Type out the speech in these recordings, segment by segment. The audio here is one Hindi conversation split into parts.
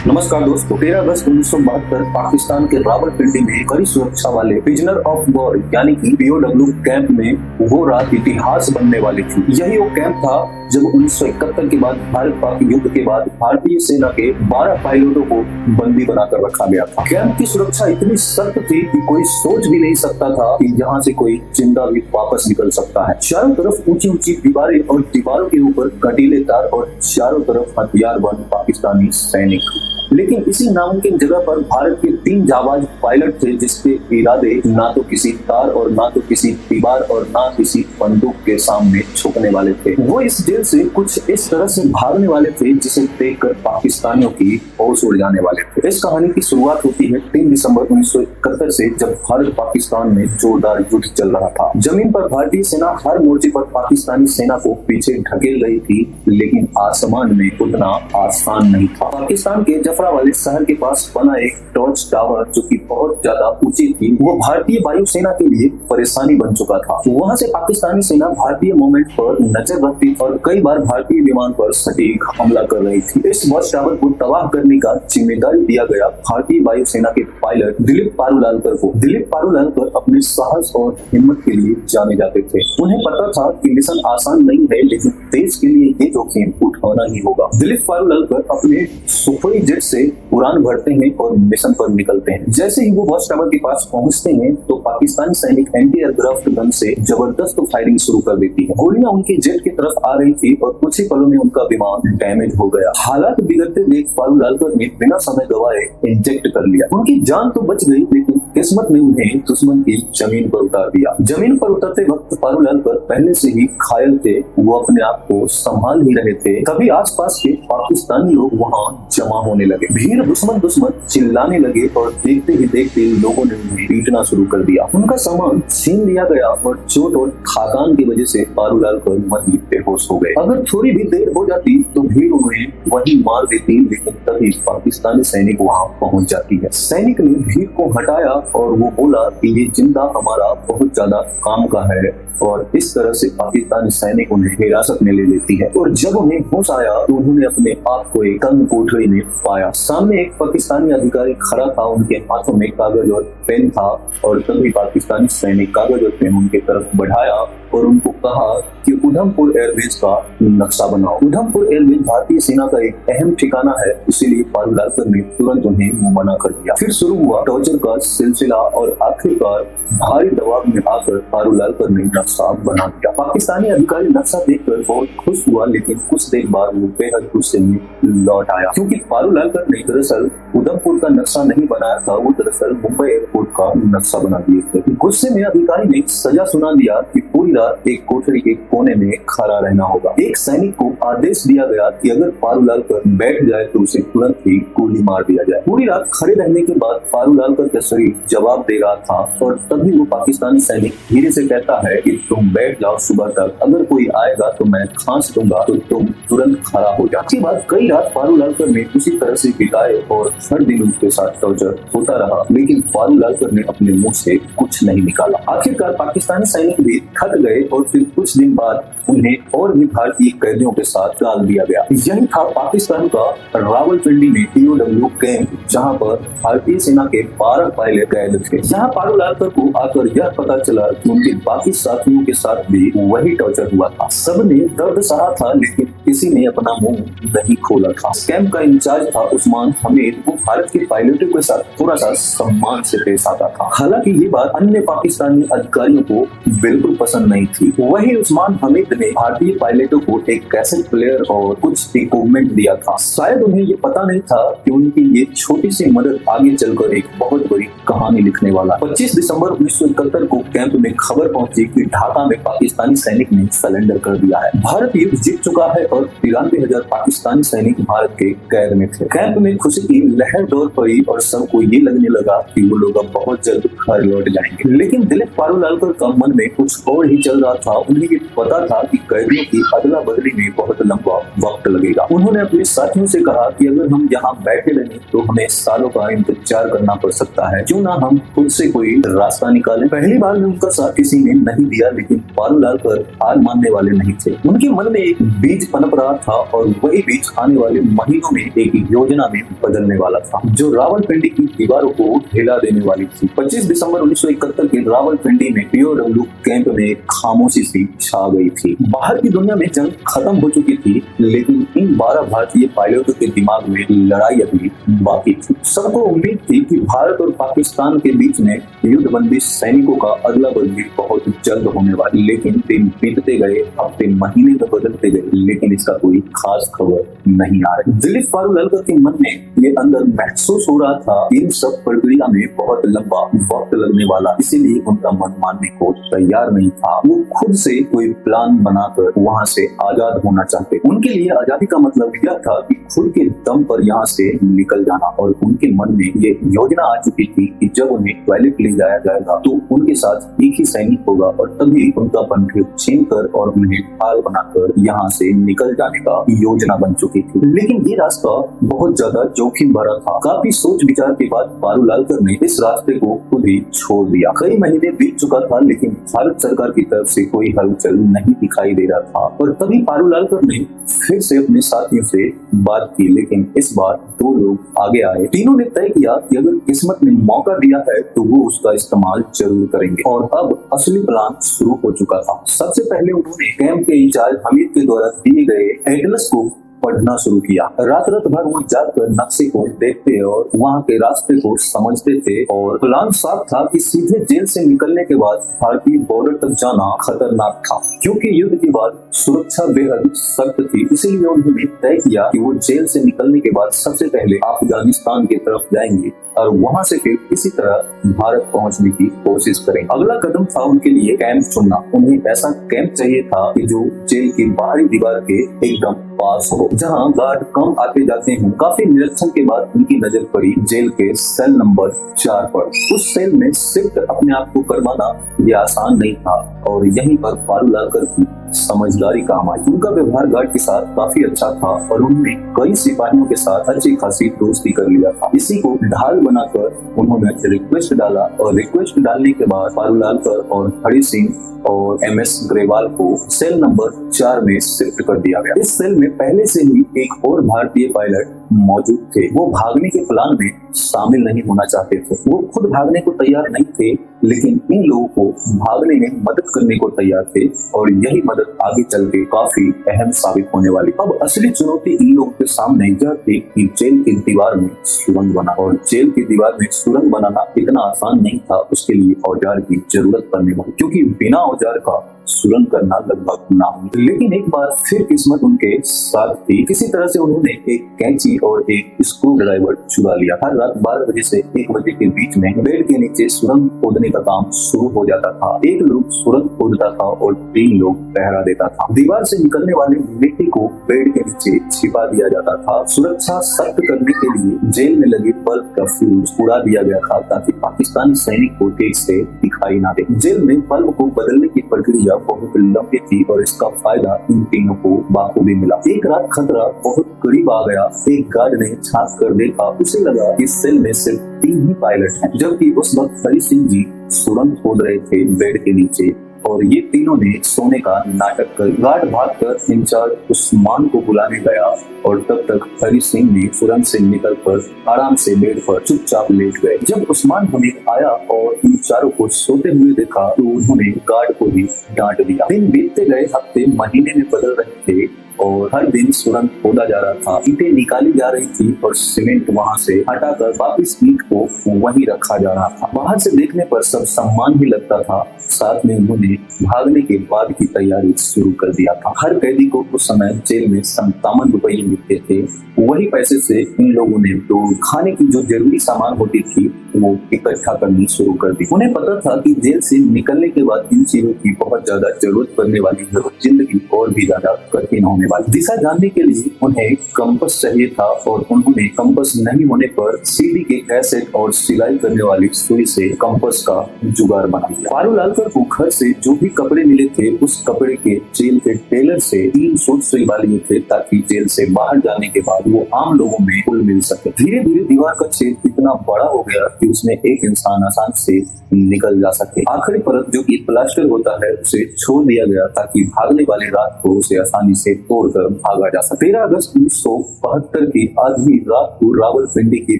नमस्कार दोस्तों, 13 अगस्त 1972 पाकिस्तान के रावलपिंडी में कड़ी सुरक्षा वाले प्रिजनर ऑफ वॉर यानी कि पीओडब्ल्यू कैंप में वो रात इतिहास बनने वाली थी। यही वो कैंप था जब 1971 के बाद भारत पाक युद्ध के बाद भारतीय सेना के 12 पायलटों को बंदी बनाकर रखा गया था। कैंप की सुरक्षा इतनी सख्त थी कि कोई सोच भी नहीं सकता था कि यहाँ से कोई जिंदा भी वापस निकल सकता है। चारों तरफ ऊंची ऊंची दीवारें और दीवारों के ऊपर कटीले तार और चारों तरफ हथियारबंद पाकिस्तानी सैनिक। लेकिन इसी नामुमकिन जगह पर भारत के 3 जाबाज पायलट थे जिसके इरादे ना तो किसी तार और ना तो किसी दीवार और ना किसी बंदूक के सामने झुकने वाले थे। वो इस जेल से कुछ इस तरह से भागने वाले थे जिसे देखकर पाकिस्तानियों की होश उड़ जाने वाले थे। इस कहानी की शुरुआत होती है 3 दिसंबर 1971 से, जब भारत पाकिस्तान में जोरदार युद्ध चल रहा था। जमीन पर भारतीय सेना हर मोर्चे पर पाकिस्तानी सेना को पीछे ढकेल रही थी, लेकिन आसमान में उतना आसान नहीं था। पाकिस्तान के वाले शहर के पास बना एक टॉर्च टावर जो कि बहुत ज्यादा ऊंची थी, वो भारतीय वायुसेना के लिए परेशानी बन चुका था। वहां से पाकिस्तानी सेना भारतीय मूवमेंट पर नजर रखती और कई बार भारतीय विमान पर सटीक हमला कर रही थी। इस वॉच टावर को तबाह करने का जिम्मेदारी दिया गया भारतीय वायुसेना के पायलट दिलीप पारूलालकर को। दिलीप पारूलालकर अपने साहस और हिम्मत के लिए जाने जाते थे। उन्हें पता था कि मिशन आसान नहीं है, लेकिन देश के लिए ये जोखिम उठाना ही होगा। दिलीप पारूलालकर अपने सुखोई जेट से उड़ान भरते हैं और मिशन पर निकलते हैं। जैसे ही वो वॉच टावर के पास पहुंचते हैं तो पाकिस्तानी सैनिक एंटी एयरक्राफ्ट गन से जबरदस्त फायरिंग शुरू कर देती है। गोलियां उनके जेट की तरफ आ रही थी और कुछ ही पलों में उनका विमान डैमेज हो गया। हालात बिगड़ते देख पारूलालकर ने बिना समय गवाए इंजेक्ट कर लिया। उनकी जान तो बच गई, लेकिन किस्मत ने उन्हें दुश्मन की जमीन पर उतार दिया। जमीन पर उतरते वक्त पारूलालकर पहले से ही घायल थे, वो अपने आप को संभाल ही रहे थे। तभी आसपास के पाकिस्तानी लोग वहाँ जमा होने लगे। भीड़ दुश्मन चिल्लाने लगे और देखते ही देखते लोगों ने उन्हें पीटना शुरू कर दिया। उनका सामान छीन लिया गया और चोट और थकान की वजह से पारूलालकर वहीं बेहोश हो गए। अगर थोड़ी भी देर हो जाती तो भीड़ उन्हें वहीं मार देती, लेकिन तभी पाकिस्तानी सैनिक वहां पहुंच जाती है। सैनिक ने भीड़ को हटाया और वो बोला कि ये जिंदा हमारा बहुत ज्यादा काम का है, और इस तरह से पाकिस्तानी सैनिक उन्हें हिरासत में ले लेती है। और जब उन्हें होश आया तो उन्होंने अपने आप को एक तंग कोठरी में पाया। सामने एक पाकिस्तानी अधिकारी खड़ा था, उनके हाथों में कागज और पेन था, और तभी पाकिस्तानी सैनिक कागज और पेन उनके तरफ बढ़ाया और उनको कहा कि उधमपुर एयरबेस का नक्शा बनाओ। उधमपुर एयरबेस भारतीय सेना का एक अहम ठिकाना है, इसीलिए पारूलालकर ने तुरंत उन्हें मना कर दिया। फिर शुरू हुआ टॉर्चर का सिलसिला और आखिरकार भारी दबाव में आकर पारूलालकर ने नक्शा बना दिया। पाकिस्तानी अधिकारी नक्शा देखकर बहुत खुश हुआ, लेकिन कुछ देर बाद वो बेहद गुस्से में लौट आया, क्योंकि पारूलालकर ने दरअसल उधमपुर का नक्शा नहीं बनाया था, वो दरअसल मुंबई एयरपोर्ट का नक्शा बना दिए थे। गुस्से में अधिकारी ने सजा सुना दिया कि पूरी रात एक कोठरी के कोने में खड़ा रहना होगा। एक सैनिक को आदेश दिया गया कि अगर पारूलालकर बैठ जाए तो उसे तुरंत ही गोली मार दिया जाए। पूरी रात खड़े रहने के बाद पारूलालकर का शरीर जवाब दे रहा था, और तभी वो पाकिस्तानी सैनिक धीरे से कहता है कि तुम बैठ जाओ, सुबह तक अगर कोई आएगा तो मैं खांस दूंगा तो तुम तुरंत खड़ा हो जाओ। इसके बाद कई रात पारूलालकर ने उसी तरह से बिताए और हर दिन उनके साथ टॉर्चर होता रहा, लेकिन पारूलालकर ने अपने मुंह से कुछ नहीं निकाला। आखिरकार पाकिस्तानी सैनिक भी थक गए और फिर कुछ दिन बाद उन्हें और भी भारतीय कैदियों के साथ डाल दिया गया। यही था पाकिस्तान का रावलपिंडी में पीओडब्ल्यू कैंप, जहां पर भारतीय सेना के 12 पायलट कैद थे। यहाँ पारूलालकर को आकर यह पता चला कि उनके बाकी साथियों के साथ भी वही टॉर्चर हुआ था। सबने दर्द सहा था, लेकिन किसी ने अपना मुंह नहीं खोला था। कैंप का इंचार्ज था उस्मान हमीद, वो भारत के पायलटों के साथ थोड़ा सा सम्मान से पेश आता था। हालांकि ये बात अन्य पाकिस्तानी अधिकारियों को बिल्कुल पसंद नहीं थी। वही उस्मान हमीद ने भारतीय पायलटों को एक कैसेट प्लेयर और कुछ इक्विपमेंट दिया था। शायद उन्हें ये पता नहीं था कि उनकी ये छोटी सी मदद आगे चलकर एक बहुत बड़ी कहानी लिखने वाला। 25 दिसंबर 1971 को कैंप में खबर पहुंची कि ढाका में पाकिस्तानी सैनिक ने सरेंडर कर दिया है। भारत युद्ध जीत चुका है और 93,000 पाकिस्तानी सैनिक भारत के कैद में थे। कैंप में खुशी की लहर दौड़ पड़ी और सबको ये लगने लगा कि वो लोग अब बहुत जल्द घर लौट जाएंगे। लेकिन दिलीप पारूलालकर का मन में कुछ और ही चल रहा था। उन्हें ये पता था कि कैदियों की अदला बदली में बहुत लंबा वक्त लगेगा। उन्होंने अपने साथियों से कहा कि अगर हम यहाँ बैठे रहें तो हमें सालों का इंतजार करना पड़ सकता है, क्यों ना हम खुद से कोई रास्ता निकालें। पहली बार में उनका साथ किसी ने नहीं दिया, लेकिन पारूलालकर हार मानने वाले नहीं थे। उनके मन में एक बीज पनप रहा था और वही बीज आने वाले महीनों में एक योजना में बदलने वाला था, जो रावलपिंडी की दीवारों को हिला देने वाली थी। 25 दिसंबर 1971 के रावलपिंडी में पीओडब्ल्यू कैंप में खामोशी सी छा गई थी। बाहर की दुनिया में जंग खत्म हो चुकी थी, लेकिन इन 12 भारतीय पायलटों के दिमाग में लड़ाई अभी बाकी थी। सबको उम्मीद थी कि भारत और पाकिस्तान के बीच में युद्धबंदी सैनिकों का अदला बदली बहुत जल्द होने वाली। लेकिन दिन बीतते गए, हफ्ते महीने में बदलते गए, लेकिन इसका कोई खास खबर नहीं आ रही। दिलीप पारूलालकर के मन में ये अंदर महसूस हो रहा था, इन सब प्रक्रिया में बहुत लंबा वक्त लगने वाला, इसीलिए उनका मन मानने को तैयार नहीं था। वो खुद से कोई प्लान बनाकर वहाँ से आजाद होना चाहते। उनके लिए आजादी का मतलब यह था कि खुद के दम पर यहाँ से निकल जाना। और उनके मन में ये योजना आ चुकी थी कि जब उन्हें टॉयलेट ले जाया जाएगा तो उनके साथ एक ही सैनिक होगा और तभी उनका बंदूक छीनकर और उन्हें ढाल बनाकर यहाँ से निकल जाने का योजना बन चुकी थी। लेकिन ये रास्ता बहुत ज्यादा जोखिम भरा था। काफी सोच विचार के बाद पारूलालकर ने इस रास्ते को खुद ही छोड़ दिया। कई महीने बीत चुका था, लेकिन भारत सरकार की तरफ से कोई हलचल नहीं दिखाई दे रहा था। और तभी पारूलालकर ने फिर से अपने साथियों से बात की, लेकिन इस बार 2 लोग आगे आए। तीनों ने तय किया कि अगर किस्मत ने मौका दिया है तो वो उसका इस्तेमाल जरूर करेंगे। और अब असली प्लान शुरू हो चुका था। सबसे पहले उन्होंने कैंप के इंचार्ज हमीद के द्वारा दिए गए एटलस को पढ़ना शुरू किया। रात भर वो जाकर नक्शे को देखते और वहाँ के रास्ते को समझते थे। और प्लान साफ था कि सीधे जेल से निकलने के बाद भारतीय बॉर्डर तक जाना खतरनाक था, क्योंकि युद्ध के बाद सुरक्षा बेहद सख्त थी। इसीलिए उन्होंने तय किया कि वो जेल से निकलने के बाद सबसे पहले अफगानिस्तान की तरफ जाएंगे और वहां से फिर इसी तरह भारत पहुंचने की कोशिश करेंगे। अगला कदम था उनके लिए कैंप चुनना। उन्हें ऐसा कैंप चाहिए था कि जो जेल की बाहरी दीवार के एकदम पास हो, जहां गार्ड कम आते जाते हों। काफी निरीक्षण के बाद उनकी नजर पड़ी जेल के सेल नंबर 4 पर। उस सेल में शिफ्ट अपने आप को करवाना ये आसान नहीं था और यहीं पर पारूलालकर की समझदारी काम आई। उनका व्यवहार गार्ड के साथ काफी अच्छा था और उन्होंने कई सिपाहियों के साथ अच्छी खासी दोस्ती कर लिया था। इसी को ढाल बनाकर उन्होंने रिक्वेस्ट डाला और रिक्वेस्ट डालने के बाद पारूलालकर और हरि सिंह और MS ग्रेवाल को सेल नंबर 4 में शिफ्ट कर दिया गया। इस सेल में पहले से ही एक और भारतीय पायलट मौजूद थे। वो भागने के प्लान में शामिल नहीं होना चाहते थे। वो खुद भागने को तैयार नहीं थे, लेकिन इन लोगों को भागने में मदद करने को तैयार थे और यही मदद आगे चल के काफी अहम साबित होने वाली। अब असली चुनौती इन लोगों के सामने यह थी कि जेल की दीवार में सुरंग बना, और जेल की दीवार में सुरंग बनाना इतना आसान नहीं था। उसके लिए औजार की जरूरत पड़ने वाली, क्योंकि बिना औजार का सुरंग करना लगभग नामुमकिन। लेकिन एक बार फिर किस्मत उनके साथ थी। किसी तरह से उन्होंने एक कैंची और एक स्क्रू ड्राइवर चुरा लिया। हर रात 12 बजे से 1 बजे के बीच में बेड के नीचे सुरंग खोदने का काम शुरू हो जाता था। एक लोग सुरंग खोदता था और 3 लोग पहरा देता था। दीवार से निकलने वाली मिट्टी को बेड के नीचे छिपा दिया जाता था। सुरक्षा सख्त करने के लिए जेल में लगे बल्ब का फ्यूज उड़ा दिया गया था, ताकि पाकिस्तानी सैनिक को ठीक से दिखाई ना दे। जेल में बल्ब को बदलने की प्रक्रिया बहुत लंबी थी और इसका फायदा इन तीनों को बाखूबी मिला। एक रात खतरा बहुत करीब आ गया। एक गार्ड ने झांक कर देखा। उसे लगा कि सेल में सिर्फ 3 ही पायलट हैं, जबकि उस वक्त हरि सिंह जी सुरंग खोद रहे थे बेड के नीचे और ये तीनों ने सोने का नाटक कर। गार्ड भागकर इंचार्ज उस्मान को बुलाने गया और तब तक हरि सिंह ने सुरंग से निकलकर आराम से बेड पर चुपचाप लेट गए। जब उस्मान हमीद आया और इन चारों को सोते हुए देखा तो उन्होंने गार्ड को भी डांट दिया। दिन बीतते गए, हफ्ते महीने में बदल रहे थे और हर दिन सुरंग खोदा जा रहा था। ईंटें निकाली जा रही थी और सीमेंट वहां से हटाकर वापस ईंट को वहीं रखा जा रहा था। बाहर से देखने पर सब सम्मान ही लगता था। साथ में उन्होंने भागने के बाद की तैयारी शुरू कर दिया था। हर कैदी को उस समय जेल में 57 रुपये मिलते थे। वही पैसे से इन लोगों ने तो खाने की जो जरूरी सामान होती थी वो इकट्ठा करनी शुरू कर दी। उन्हें पता था कि जेल से निकलने के बाद इन चीजों की बहुत ज्यादा जरूरत पड़ने वाली है। जिंदगी और भी ज्यादा कठिन होने वाली। दिशा जानने के लिए उन्हें कंपास चाहिए था और उन्होंने कंपास नहीं होने पर सीडी के कैसेट और सिलाई करने वाली सुई से कंपास का जुगाड़ बना लिया। पारू लालकर को घर से जो भी कपड़े मिले थे उस कपड़े के जेल के टेलर से 3 सूट सिलवा लिए थे ताकि जेल से बाहर जाने के बाद वो आम लोगों में घुल मिल सके। धीरे धीरे दीवार का छेद इतना बड़ा हो गया कि उसमें एक इंसान आसानी से निकल जा सके। आखिरी परत जो कि प्लास्टर होता है उसे छोड़ दिया गया ताकि भागने वाले रात को उसे आसानी से तोड़कर भागा जा सके। 13 अगस्त 1972 की आधी रात को रावलपिंडी के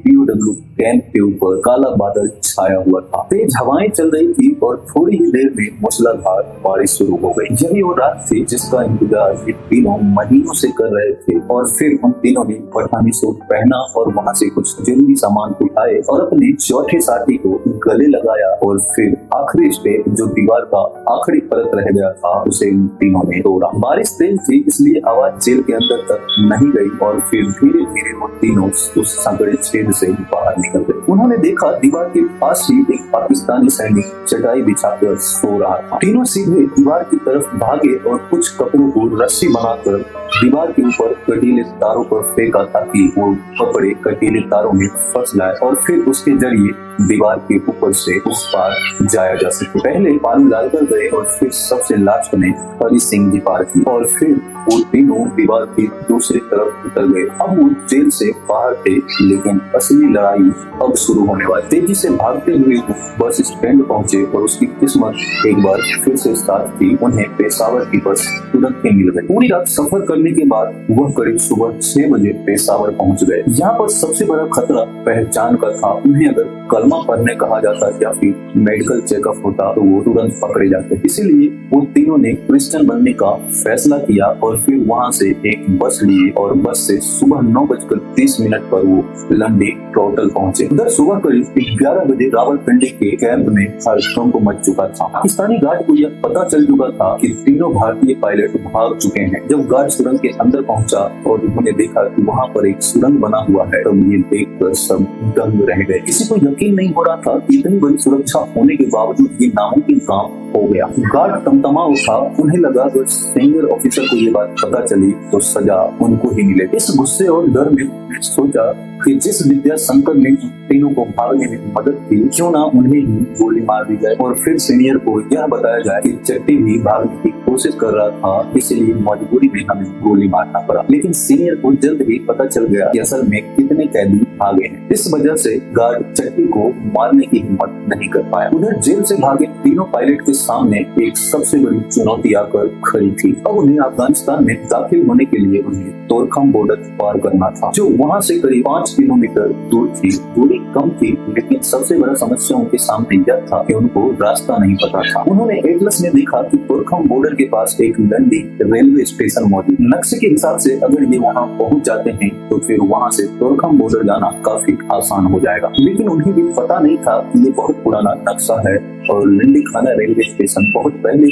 पीओडब्ल्यू कैंप के ऊपर काला बादल छाया हुआ था। तेज हवाएं चल रही थी और थोड़ी ही देर में मूसलाधार बारिश शुरू हो गई। यही वो रात थी जिसका इंतजार ये तीनों महीनों से कर रहे थे। और फिर उन तीनों ने पठानी सूट पहना और वहाँ से कुछ जरूरी सामान उठाए और अपने चौथे साथी को गले लगाया और फिर आखिरी स्टेप जो दीवार का आखिरी परत रह गया था उसे उन तीनों ने तोड़ा। बारिश तेज थी इसलिए आवाज जेल के अंदर तक नहीं गई और फिर धीरे धीरे वो तीनों उस संकड़े छेद से बाहर निकल गए। उन्होंने देखा दीवार के पास ही एक पाकिस्तानी सैनिक चटाई बिछाकर सो रहा था। तीनों सीधे दीवार की तरफ भागे और कुछ कपड़ों को रस्सी बनाकर दीवार के ऊपर कटीले तारों पर फेंका ताकि वो कपड़े कटीले तारों में फंस जाए और फिर उसके जरिए दीवार के ऊपर से उस पार जाया जा सके। पहले पारू लालकर गए और फिर सबसे लास्ट में हरि सिंह जी पार की और फिर वो तीनों दीवार की दूसरी तरफ उतर गए। अब वो जेल से बाहर थे लेकिन असली लड़ाई अब शुरू होने वाली। तेजी से भागते हुए बस स्टैंड पहुंचे और उसकी किस्मत एक बार फिर से साथ थी। उन्हें पेशावर की बस तुरंत ही मिल गई। पूरी रात सफर करने के बाद वह करीब सुबह 6 बजे पेशावर पहुंच गए। यहाँ पर सबसे बड़ा खतरा पहचान का था। उन्हें अगर कलमा पढ़ने कहा जाता या फिर मेडिकल चेकअप होता तो वो तुरंत पकड़े जाते। इसीलिए वो तीनों ने क्रिश्चियन बनने का फैसला किया और फिर वहाँ से एक बस लिए और बस से सुबह 9:30 पर वो लंडी टोटल पहुंचे। उधर सुबह करीब 11 बजे रावलपिंडी के कैंप में हड़कंप मच चुका था। पाकिस्तानी गार्ड को यह पता चल चुका था कि तीनों भारतीय पायलट भाग चुके हैं। जब गार्ड सुरंग के अंदर पहुंचा और उन्होंने देखा कि वहाँ पर एक सुरंग बना हुआ है तब ये देखकर सब दंग रह गए। किसी को यकीन नहीं हो रहा था कि इतनी बड़ी सुरक्षा होने के बावजूद ये नामुमकिन काम हो गया। गार्ड तमतमा उठा। उन्हें लगा अगर सीनियर ऑफिसर को ये बात पता चली तो सजा उनको ही मिले। इस गुस्से और डर में उन्होंने सोचा कि जिस विद्या शंकर ने तीनों को भागने में मदद की क्यों ना उन्हें ही गोली मार दी जाए और फिर सीनियर को यह बताया जाए कि चट्टी भी भागने की कोशिश कर रहा था इसलिए मजबूरी में हमें गोली मारना पड़ा। लेकिन सीनियर को जल्द ही पता चल गया कि असल में कितने कैदी भागे हैं। इस वजह से गार्ड चट्टी को मारने की हिम्मत नहीं कर पाया। उधर जेल से भागे तीनों पायलट के सामने एक सबसे बड़ी चुनौती आकर खड़ी थी। अब उन्हें अफगानिस्तान में दाखिल होने के लिए उन्हें तोरखम बॉर्डर पार करना था जो वहाँ से करीब 5 किलोमीटर दूर थी। दूरी कम थी लेकिन सबसे बड़ा समस्या उनके सामने यह था कि उनको रास्ता नहीं पता था। उन्होंने एटलस में देखा कि तोरखम बॉर्डर के पास एक लंडी रेलवे स्टेशन मौजूद। नक्शे के हिसाब से अगर ये वहाँ पहुँच जाते हैं तो फिर वहाँ से तोरखम बॉर्डर जाना काफी आसान हो जाएगा। लेकिन उन्हें भी पता नहीं था कि ये बहुत पुराना नक्शा है और लंडी खाना रेलवे स्टेशन बहुत पहले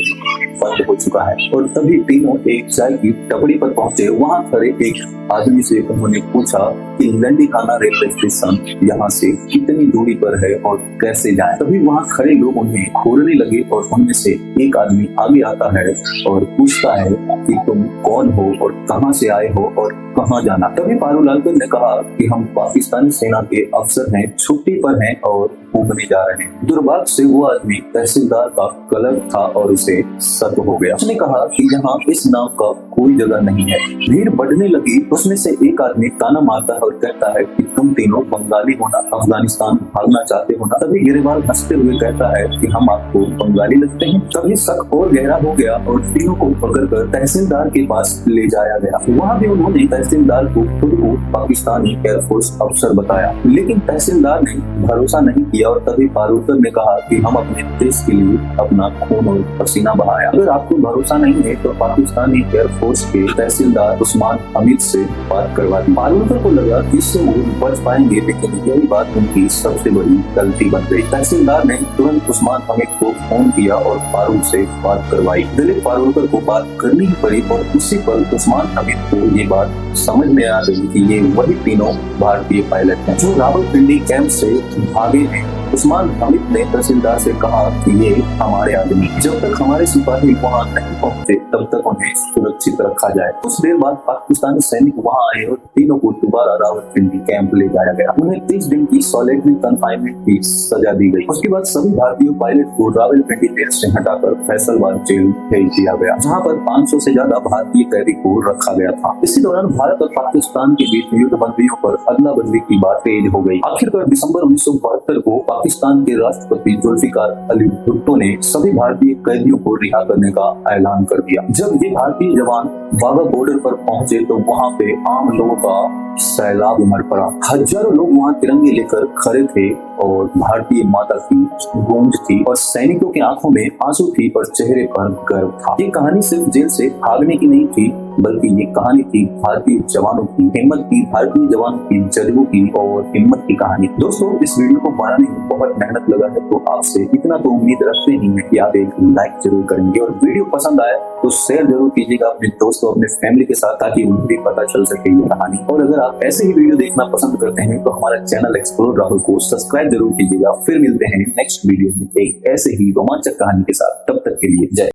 बंद हो चुका है। और तभी तीनों एक चाय की टपरी पर पहुंचे। वहाँ खड़े एक आदमी से उन्होंने पूछा कि लंडी खाना रेलवे स्टेशन यहाँ से कितनी दूरी पर है और कैसे जाएं। तभी वहाँ खड़े लोग उन्हें घूरने लगे और उनमें से एक आदमी आगे आता है और पूछता है कि तुम कौन हो और कहाँ से आए हो और कहाँ जाना। तभी पारू लालकर ने कहा कि हम पाकिस्तानी सेना के अफसर हैं, छुट्टी पर हैं और घूमने जा रहे हैं। दुर्भाग्य से वो आदमी तहसीलदार का क्लर्क था और उसे शक हो गया। उसने कहा कि यहाँ इस नाम का कोई जगह नहीं है। भीड़ बढ़ने लगी। उसमें से एक आदमी ताना मारता है और कहता है कि तुम तीनों बंगाली हो ना, अफगानिस्तान भागना चाहते हो ना। तभी गिरेवाल हंसते हुए कहता है कि हम आपको बंगाली लगते हैं। तभी शक और गहरा हो गया और तीनों को पकड़कर तहसीलदार के पास ले जाया गया। वहाँ भी उन्होंने तहसीलदार को खुद को पाकिस्तानी एयरफोर्स अफसर बताया लेकिन तहसीलदार ने भरोसा नहीं किया और तभी पारूलकर ने कहा कि हम अपने देश के लिए अपना खून और पसीना बहाया। अगर आपको भरोसा नहीं है तो पाकिस्तानी एयरफोर्स के तहसीलदार उस्मान हमीद से बात करवा दी। पारूलकर को लगा कि इससे वो बच पाएंगे लेकिन यही बात उनकी सबसे बड़ी गलती बन गई। तहसीलदार ने तुरंत उस्मान हमीद को फोन किया और पारूल से बात करवाई। दिलीप पारूलकर को बात करनी ही पड़ी और उसी पर उस्मान हमीद को ये बात समझ में आ गई कि ये वही तीनों भारतीय पायलट हैं जो रावलपिंडी कैंप से भागे हैं उस्मान हामिद ने तहसीलदार से कहा कि ये हमारे आदमी, जब तक हमारे सिपाही वहाँ नहीं पहुँचे तब तक उन्हें सुरक्षित रखा जाए। कुछ देर बाद पाकिस्तानी सैनिक वहाँ आए और तीनों को दोबारा रावलपिंडी कैंप ले जाया गया। उन्हें 30 दिन की सॉलिटरी कन्फाइनमेंट की सजा दी गई। उसके बाद सभी भारतीय पायलट को रावलपिंडी जेल से हटाकर फैसलाबाद जेल भेज दिया गया, जहाँ पर 500 से ज्यादा भारतीय कैदी को रखा गया था। इसी दौरान भारत और पाकिस्तान के बीच युद्ध बंदियों पर अदला बदली की बात तेज हो गई। आखिरकार दिसंबर 1972 को पाकिस्तान के राष्ट्रपति जुल्फिकार अली भुट्टो ने सभी भारतीय कैदियों को रिहा करने का ऐलान कर दिया। जब ये भारतीय जवान वाघा बॉर्डर पर पहुंचे तो वहां पे आम लोगों का सैलाब उमड़ पड़ा। हजारों लोग वहां तिरंगे लेकर खड़े थे और भारतीय माता की गूंज थी और सैनिकों की आंखों में आंसू थी और चेहरे पर गर्व था। ये कहानी सिर्फ जेल से भागने की नहीं थी, बल्कि ये कहानी थी भारतीय जवानों की हिम्मत की, भारतीय जवानों की जज्बों की और हिम्मत की कहानी। दोस्तों, इस वीडियो को बनाने में बहुत मेहनत लगा है, तो आपसे इतना तो उम्मीद रखते ही हैं कि आप एक लाइक जरूर करेंगे और वीडियो पसंद आए तो शेयर जरूर कीजिएगा अपने दोस्तों, अपने फैमिली के साथ, ताकि उन्हें भी पता चल सके ये कहानी। और अगर आप ऐसे ही वीडियो देखना पसंद करते हैं तो हमारा चैनल एक्सप्लोर राहुल को सब्सक्राइब जरूर कीजिएगा। फिर मिलते हैं नेक्स्ट वीडियो में एक ऐसे ही रोमांचक कहानी के साथ। तब तक के लिए जय।